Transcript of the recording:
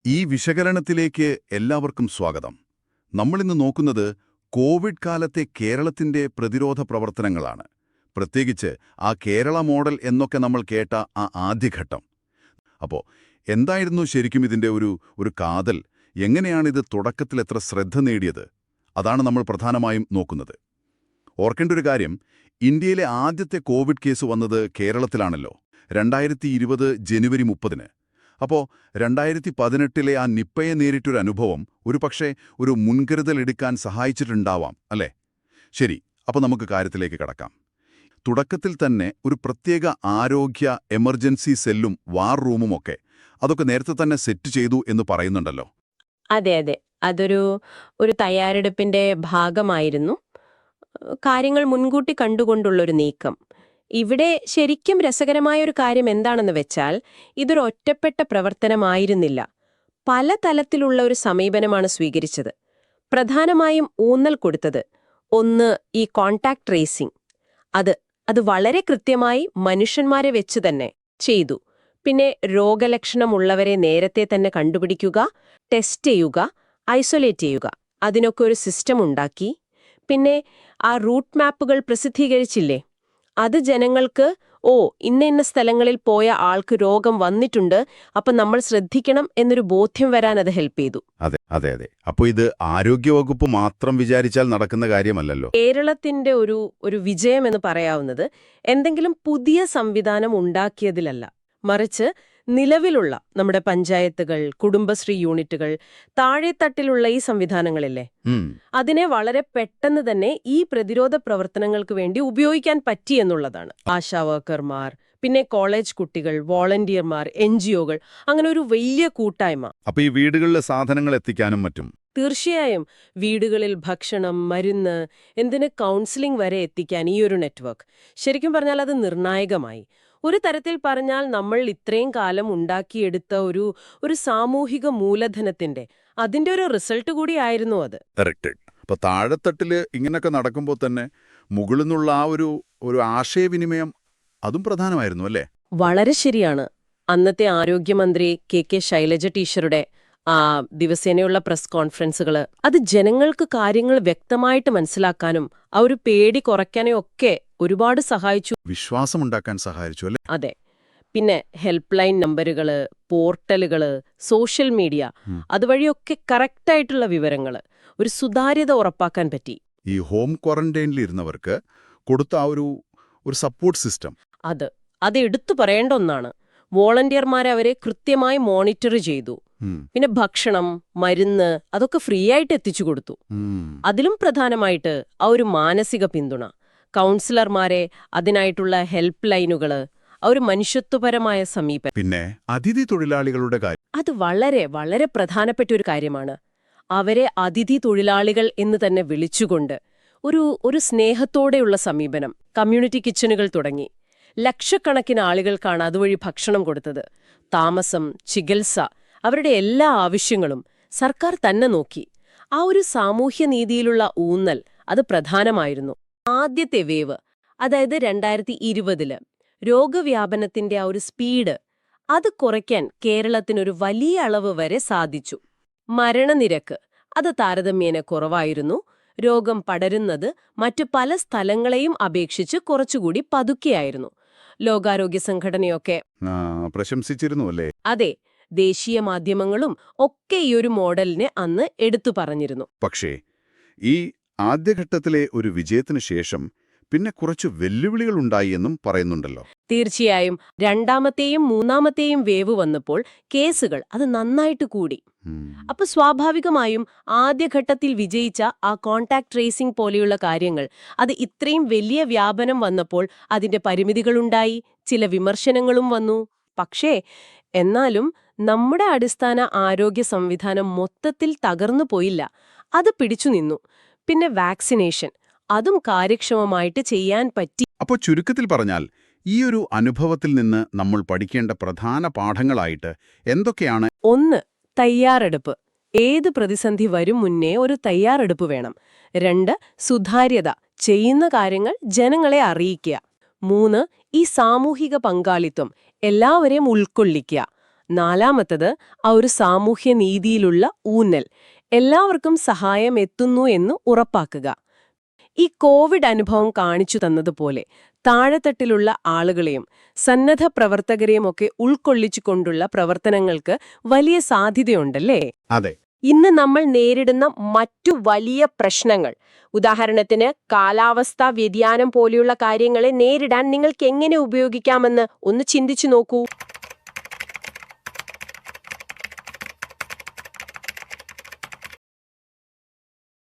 ഈ വിശകലനത്തിലേക്ക് എല്ലാവർക്കും സ്വാഗതം. നമ്മളിന്ന് നോക്കുന്നത് കോവിഡ് കാലത്തെ കേരളത്തിന്റെ പ്രതിരോധ പ്രവർത്തനങ്ങളാണ്. പ്രത്യേകിച്ച് ആ കേരള മോഡൽ എന്നൊക്കെ നമ്മൾ കേട്ട ആ ആദ്യഘട്ടം. അപ്പോൾ എന്തായിരുന്നു ശരിക്കും ഇതിന്റെ ഒരു കാതൽ? എങ്ങനെയാണിത് തുടക്കത്തിൽ എത്ര ശ്രദ്ധ നേടിയത്? അതാണ് നമ്മൾ പ്രധാനമായും നോക്കുന്നത്. ഓർക്കേണ്ട ഒരു കാര്യം, ഇന്ത്യയിലെ ആദ്യത്തെ കോവിഡ് കേസ് വന്നത് കേരളത്തിലാണല്ലോ, 2020 ജനുവരി 30-ന്. അപ്പോൾ 2018-ലെ ആ നിപ്പയെ നേരിട്ടൊരു അനുഭവം ഒരുപക്ഷെ ഒരു മുൻകരുതലെടുക്കാൻ സഹായിച്ചിട്ടുണ്ടാവാം, അല്ലേ? ശരി, അപ്പോൾ നമുക്ക് കാര്യത്തിലേക്ക് കടക്കാം. തുടക്കത്തിൽ തന്നെ ഒരു പ്രത്യേക ആരോഗ്യ എമർജൻസി സെല്ലും വാർ റൂമുമൊക്കെ അതൊക്കെ നേരത്തെ തന്നെ സെറ്റ് ചെയ്തു എന്ന് പറയുന്നുണ്ടല്ലോ. അതെ അതെ, അതൊരു തയ്യാറെടുപ്പിന്റെ ഭാഗമായിരുന്നു. കാര്യങ്ങൾ മുൻകൂട്ടി കണ്ടുകൊണ്ടുള്ളൊരു നീക്കം. ഇവിടെ ശരിക്കും രസകരമായൊരു കാര്യം എന്താണെന്ന് വെച്ചാൽ, ഇതൊരു ഒറ്റപ്പെട്ട പ്രവർത്തനമായിരുന്നില്ല. പല തലത്തിലുള്ള ഒരു സമീപനമാണ് സ്വീകരിച്ചത്. പ്രധാനമായും ഊന്നൽ കൊടുത്തത് ഒന്ന്, ഈ കോണ്ടാക്ട് ട്രേസിംഗ്. അത് വളരെ കൃത്യമായി മനുഷ്യന്മാരെ വെച്ച് തന്നെ ചെയ്തു. പിന്നെ രോഗലക്ഷണമുള്ളവരെ നേരത്തെ തന്നെ കണ്ടുപിടിക്കുക, ടെസ്റ്റ് ചെയ്യുക, ഐസൊലേറ്റ് ചെയ്യുക, അതിനൊക്കെ ഒരു സിസ്റ്റം ഉണ്ടാക്കി. പിന്നെ ആ റൂട്ട് മാപ്പുകൾ പ്രസിദ്ധീകരിച്ചില്ലേ, അത് ജനങ്ങൾക്ക് ഇന്ന സ്ഥലങ്ങളിൽ പോയ ആൾക്ക് രോഗം വന്നിട്ടുണ്ട്, അപ്പം നമ്മൾ ശ്രദ്ധിക്കണം എന്നൊരു ബോധ്യം വരാൻ അത് ഹെൽപ്പ് ചെയ്തു. അതെ അതെ അതെ. അപ്പോൾ ഇത് ആരോഗ്യവകുപ്പ് മാത്രം വിചാരിച്ചാൽ നടക്കുന്ന കാര്യമല്ലല്ലോ. കേരളത്തിന്റെ ഒരു വിജയം എന്ന് പറയാവുന്നത് എന്തെങ്കിലും പുതിയ സംവിധാനം ഉണ്ടാക്കിയതിലല്ല, മറിച്ച് നിലവിലുള്ള നമ്മുടെ പഞ്ചായത്തുകൾ, കുടുംബശ്രീ യൂണിറ്റുകൾ, താഴെത്തട്ടിലുള്ള ഈ സംവിധാനങ്ങളില്ലേ, അതിനെ വളരെ പെട്ടെന്ന് തന്നെ ഈ പ്രതിരോധ പ്രവർത്തനങ്ങൾക്ക് വേണ്ടി ഉപയോഗിക്കാൻ പറ്റി എന്നുള്ളതാണ്. ആശാ വർക്കർമാർ, പിന്നെ കോളേജ് കുട്ടികൾ, വോളണ്ടിയർമാർ, NGO-കൾ, അങ്ങനെ ഒരു വലിയ കൂട്ടായ്മ. അപ്പൊ ഈ വീടുകളിലെ സാധനങ്ങൾ എത്തിക്കാനും മറ്റും തീർച്ചയായും വീടുകളിൽ ഭക്ഷണം, മരുന്ന്, എന്തിന് കൗൺസിലിംഗ് വരെ എത്തിക്കാൻ ഈ ഒരു നെറ്റ്വർക്ക് ശരിക്കും പറഞ്ഞാൽ അത് നിർണായകമായി. ഒരു തരത്തിൽ പറഞ്ഞാൽ നമ്മൾ ഇത്രയും കാലം ഉണ്ടാക്കിയെടുത്ത ഒരു സാമൂഹിക മൂലധനത്തിന്റെ അതിന്റെ ഒരു റിസൾട്ട് കൂടിയായിരുന്നു അത്. കറക്റ്റ്. അപ്പൊ താഴെത്തട്ടില് ഇങ്ങനൊക്കെ നടക്കുമ്പോൾ തന്നെ മുകളിൽ നിന്നുള്ള ആ ഒരു ആശയവിനിമയം അതും പ്രധാനമായിരുന്നു, അല്ലേ? വളരെ ശരിയാണ്. അന്നത്തെ ആരോഗ്യമന്ത്രി KK ശൈലജ ടീച്ചറുടെ ദിവസേനയുള്ള പ്രസ് കോൺഫറൻസുകള് അത് ജനങ്ങൾക്ക് കാര്യങ്ങൾ വ്യക്തമായിട്ട് മനസ്സിലാക്കാനും ആ ഒരു പേടി കുറയ്ക്കാനും ഒക്കെ ഒരുപാട് സഹായിച്ചു. വിശ്വാസമുണ്ടാക്കാൻ സഹായിച്ചു, അല്ലേ? അതെ. പിന്നെ ഹെൽപ്പ് ലൈൻ നമ്പറുകള്, പോർട്ടലുകള്, സോഷ്യൽ മീഡിയ, അതുവഴിയൊക്കെ കറക്റ്റായിട്ടുള്ള വിവരങ്ങള്, ഒരു സുതാര്യത ഉറപ്പാക്കാൻ പറ്റി. ഈ ഹോം ക്വാറന്റൈനിൽ ഇരുന്നവർക്ക് കൊടുത്ത ആ ഒരു സപ്പോർട്ട് സിസ്റ്റം അത് എടുത്തു പറയേണ്ട ഒന്നാണ്. വോളണ്ടിയർമാരെ അവരെ കൃത്യമായി മോണിറ്റർ ചെയ്തു. പിന്നെ ഭക്ഷണം, മരുന്ന്, അതൊക്കെ ഫ്രീ ആയിട്ട് എത്തിച്ചു കൊടുത്തു. അതിലും പ്രധാനമായിട്ട് ആ ഒരു മാനസിക പിന്തുണ, കൗൺസിലർമാരെ, അതിനായിട്ടുള്ള ഹെൽപ്പ് ലൈനുകള്, ആ ഒരു മനുഷ്യത്വപരമായ സമീപനം. പിന്നെ അതിഥി തൊഴിലാളികളുടെ കാര്യം, അത് വളരെ വളരെ പ്രധാനപ്പെട്ട ഒരു കാര്യമാണ്. അവരെ അതിഥി തൊഴിലാളികൾ എന്ന് തന്നെ വിളിച്ചുകൊണ്ട് ഒരു സ്നേഹത്തോടെയുള്ള സമീപനം. കമ്മ്യൂണിറ്റി കിച്ചണുകൾ തുടങ്ങി. ലക്ഷക്കണക്കിന് ആളുകൾക്കാണ് അതുവഴി ഭക്ഷണം കൊടുത്തത്. താമസം, ചികിത്സ, അവരുടെ എല്ലാ ആവശ്യങ്ങളും സർക്കാർ തന്നെ നോക്കി. ആ ഒരു സാമൂഹ്യനീതിയിലുള്ള ഊന്നൽ അത് പ്രധാനമായിരുന്നു. ആദ്യത്തെ വേവ്, അതായത് 2020 രോഗവ്യാപനത്തിന്റെ ആ ഒരു സ്പീഡ് അത് കുറയ്ക്കാൻ കേരളത്തിനൊരു വലിയ അളവ് വരെ സാധിച്ചു. മരണനിരക്ക് അത് താരതമ്യേന കുറവായിരുന്നു. രോഗം പടരുന്നത് മറ്റു പല സ്ഥലങ്ങളെയും അപേക്ഷിച്ച് കുറച്ചുകൂടി പതുക്കെയായിരുന്നു. ലോകാരോഗ്യ സംഘടനയൊക്കെ പ്രശംസിച്ചിരുന്നു, അല്ലേ? അതെ, ദേശീയ മാധ്യമങ്ങളും ഒക്കെ ഈ ഒരു മോഡലിനെ അന്ന് എടുത്തു പറഞ്ഞിരുന്നു. പക്ഷേ ഈ ആദ്യഘട്ടത്തിലെ ഒരു വിജയത്തിന് ശേഷം പിന്നെ കുറച്ച് വെല്ലുവിളികളുണ്ടായി എന്നും പറയുന്നുണ്ടല്ലോ. തീർച്ചയായും രണ്ടാമത്തെയും മൂന്നാമത്തെയും വേവ് വന്നപ്പോൾ കേസുകൾ അത് നന്നായിട്ട് കൂടി. അപ്പൊ സ്വാഭാവികമായും ആദ്യഘട്ടത്തിൽ വിജയിച്ച ആ കോണ്ടാക്ട് ട്രേസിംഗ് പോലെയുള്ള കാര്യങ്ങൾ അത് ഇത്രയും വലിയ വ്യാപനം വന്നപ്പോൾ അതിന്റെ പരിമിതികളുണ്ടായി, ചില വിമർശനങ്ങളും വന്നു. പക്ഷേ എന്നാലും നമ്മുടെ അടിസ്ഥാന ആരോഗ്യ സംവിധാനം മൊത്തത്തിൽ തകർന്നു പോയില്ല, അത് പിടിച്ചു നിന്നു. പിന്നെ വാക്സിനേഷൻ അതും കാര്യക്ഷമമായിട്ട് ചെയ്യാൻ പറ്റി. അപ്പോൾ ചുരുക്കത്തിൽ പറഞ്ഞാൽ ഈ ഒരു അനുഭവത്തിൽ നിന്ന് നമ്മൾ പഠിക്കേണ്ട പ്രധാന പാഠങ്ങളായിട്ട് എന്തൊക്കെയാണ്? ഒന്ന്, തയ്യാറെടുപ്പ്. ഏത് പ്രതിസന്ധി വരും മുന്നേ ഒരു തയ്യാറെടുപ്പ് വേണം. 2, സുതാര്യത. ചെയ്യുന്ന കാര്യങ്ങൾ ജനങ്ങളെ അറിയിക്കുക. 3, ഈ സാമൂഹിക പങ്കാളിത്തം, എല്ലാവരെയും ഉൾക്കൊള്ളിക്കുക. നാലാമത്തത് ആ ഒരു സാമൂഹ്യ നീതിയിലുള്ള ഊന്നൽ. എല്ലാവർക്കും സഹായം എത്തുന്നു എന്ന് ഉറപ്പാക്കുക. ഈ കോവിഡ് അനുഭവം കാണിച്ചു തന്നതുപോലെ താഴെത്തട്ടിലുള്ള ആളുകളെയും സന്നദ്ധ പ്രവർത്തകരെയുമൊക്കെ ഉൾക്കൊള്ളിച്ചുകൊണ്ടുള്ള പ്രവർത്തനങ്ങൾക്ക് വലിയ സാധ്യതയുണ്ടല്ലേ? അതെ. ഇന്ന് നമ്മൾ നേരിടുന്ന മറ്റു വലിയ പ്രശ്നങ്ങൾ, ഉദാഹരണത്തിന് കാലാവസ്ഥാ വ്യതിയാനം പോലെയുള്ള കാര്യങ്ങളെ നേരിടാൻ നിങ്ങൾക്ക് എങ്ങനെ ഉപയോഗിക്കാമെന്ന് ഒന്ന് ചിന്തിച്ചു നോക്കൂ.